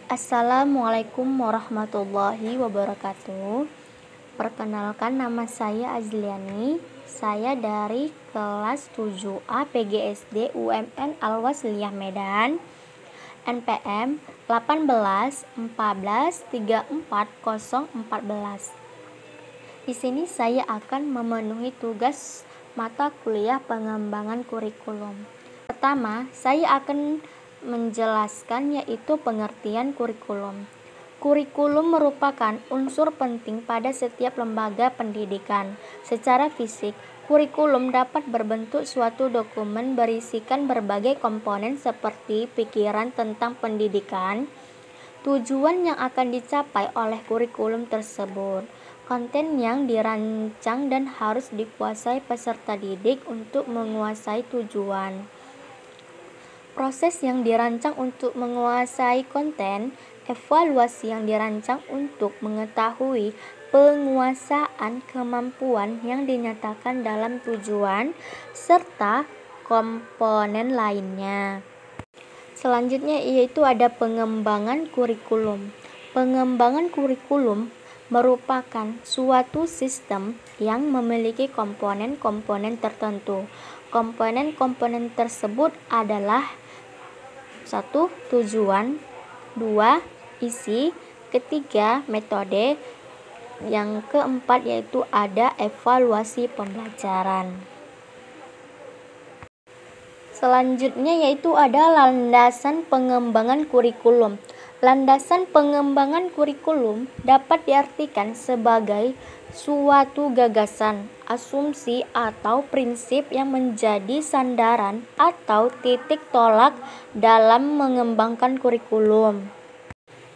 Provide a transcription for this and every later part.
Assalamualaikum warahmatullahi wabarakatuh. Perkenalkan, nama saya Azliani. Saya dari kelas 7A PGSD UMN Al-Wasliyah Medan, NPM 18 14 34 014. Di sini saya akan memenuhi tugas mata kuliah pengembangan kurikulum. Pertama, saya akan menjelaskan yaitu pengertian kurikulum. Kurikulum merupakan unsur penting pada setiap lembaga pendidikan. Secara fisik, kurikulum dapat berbentuk suatu dokumen berisikan berbagai komponen seperti pikiran tentang pendidikan, tujuan yang akan dicapai oleh kurikulum tersebut, konten yang dirancang dan harus dikuasai peserta didik untuk menguasai tujuan. Proses yang dirancang untuk menguasai konten, evaluasi yang dirancang untuk mengetahui penguasaan kemampuan yang dinyatakan dalam tujuan, serta komponen lainnya. Selanjutnya yaitu ada pengembangan kurikulum. Pengembangan kurikulum merupakan suatu sistem yang memiliki komponen-komponen tertentu. Komponen-komponen tersebut adalah 1. Tujuan, 2. Isi, ketiga metode, yang keempat yaitu ada evaluasi pembelajaran. Selanjutnya yaitu ada landasan pengembangan kurikulum. Landasan pengembangan kurikulum dapat diartikan sebagai suatu gagasan, asumsi atau prinsip yang menjadi sandaran atau titik tolak dalam mengembangkan kurikulum.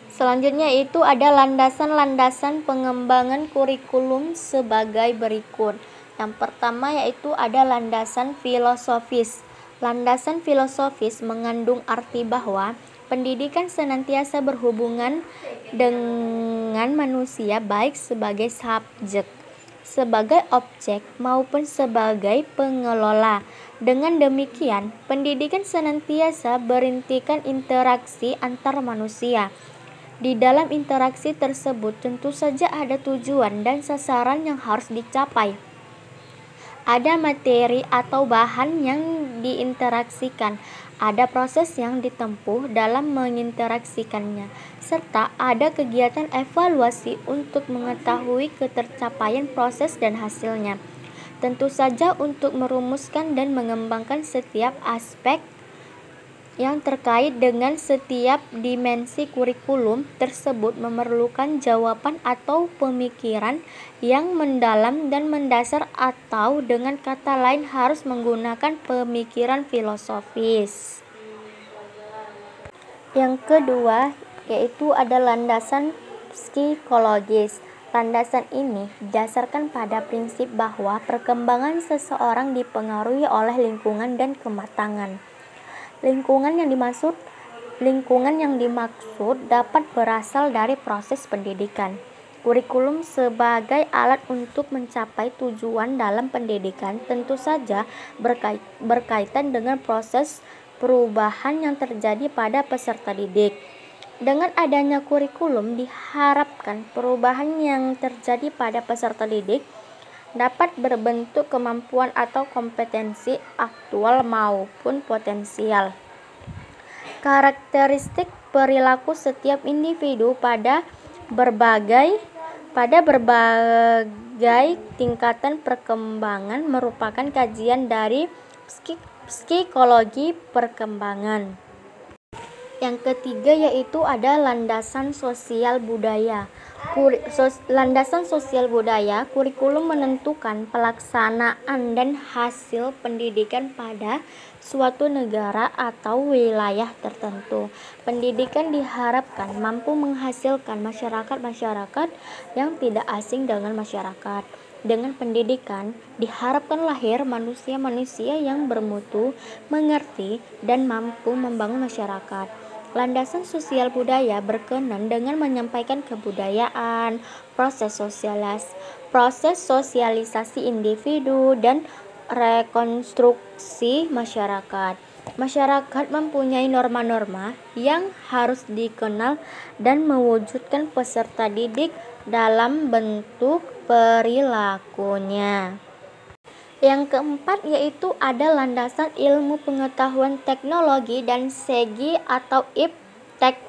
Selanjutnya itu ada landasan-landasan pengembangan kurikulum sebagai berikut. Yang pertama yaitu ada landasan filosofis. Landasan filosofis mengandung arti bahwa pendidikan senantiasa berhubungan dengan manusia baik sebagai subjek, sebagai objek maupun sebagai pengelola. Dengan demikian, pendidikan senantiasa berintikan interaksi antar manusia. Di dalam interaksi tersebut tentu saja ada tujuan dan sasaran yang harus dicapai. Ada materi atau bahan yang diinteraksikan, ada proses yang ditempuh dalam menginteraksikannya, serta ada kegiatan evaluasi untuk mengetahui ketercapaian proses dan hasilnya. Tentu saja untuk merumuskan dan mengembangkan setiap aspek yang terkait dengan setiap dimensi kurikulum tersebut memerlukan jawaban atau pemikiran yang mendalam dan mendasar, atau dengan kata lain harus menggunakan pemikiran filosofis. Yang kedua yaitu ada landasan psikologis. Landasan ini didasarkan pada prinsip bahwa perkembangan seseorang dipengaruhi oleh lingkungan dan kematangan. Lingkungan yang dimaksud dapat berasal dari proses pendidikan. Kurikulum sebagai alat untuk mencapai tujuan dalam pendidikan tentu saja berkaitan dengan proses perubahan yang terjadi pada peserta didik. Dengan adanya kurikulum diharapkan perubahan yang terjadi pada peserta didik dapat berbentuk kemampuan atau kompetensi aktual maupun potensial. Karakteristik perilaku setiap individu pada berbagai tingkatan perkembangan merupakan kajian dari psikologi perkembangan. Yang ketiga yaitu ada landasan sosial budaya. Landasan sosial budaya, kurikulum menentukan pelaksanaan dan hasil pendidikan pada suatu negara atau wilayah tertentu. Pendidikan diharapkan mampu menghasilkan masyarakat yang tidak asing dengan masyarakat. Dengan pendidikan diharapkan lahir manusia-manusia yang bermutu, mengerti, dan mampu membangun masyarakat. Landasan sosial budaya berkenan dengan menyampaikan kebudayaan, proses sosialisasi individu, dan rekonstruksi masyarakat. Masyarakat mempunyai norma-norma yang harus dikenal dan mewujudkan peserta didik dalam bentuk perilakunya. Yang keempat yaitu ada landasan ilmu pengetahuan teknologi dan segi atau iptek.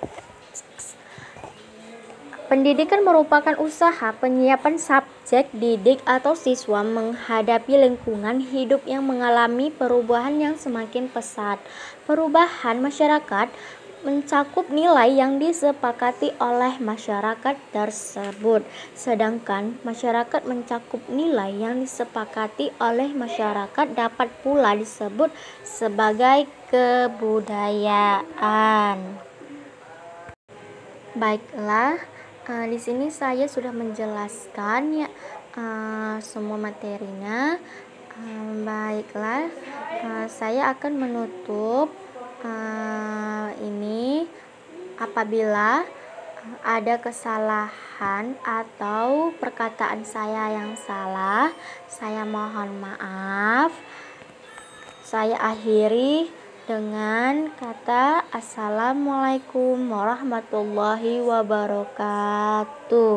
Pendidikan merupakan usaha penyiapan subjek didik atau siswa menghadapi lingkungan hidup yang mengalami perubahan yang semakin pesat. Perubahan masyarakat mencakup nilai yang disepakati oleh masyarakat tersebut, sedangkan masyarakat mencakup nilai yang disepakati oleh masyarakat dapat pula disebut sebagai kebudayaan. Baiklah, di sini saya sudah menjelaskan ya semua materinya. Baiklah, saya akan menutup ini. Apabila ada kesalahan atau perkataan saya yang salah, saya mohon maaf. Saya akhiri dengan kata Assalamualaikum warahmatullahi wabarakatuh.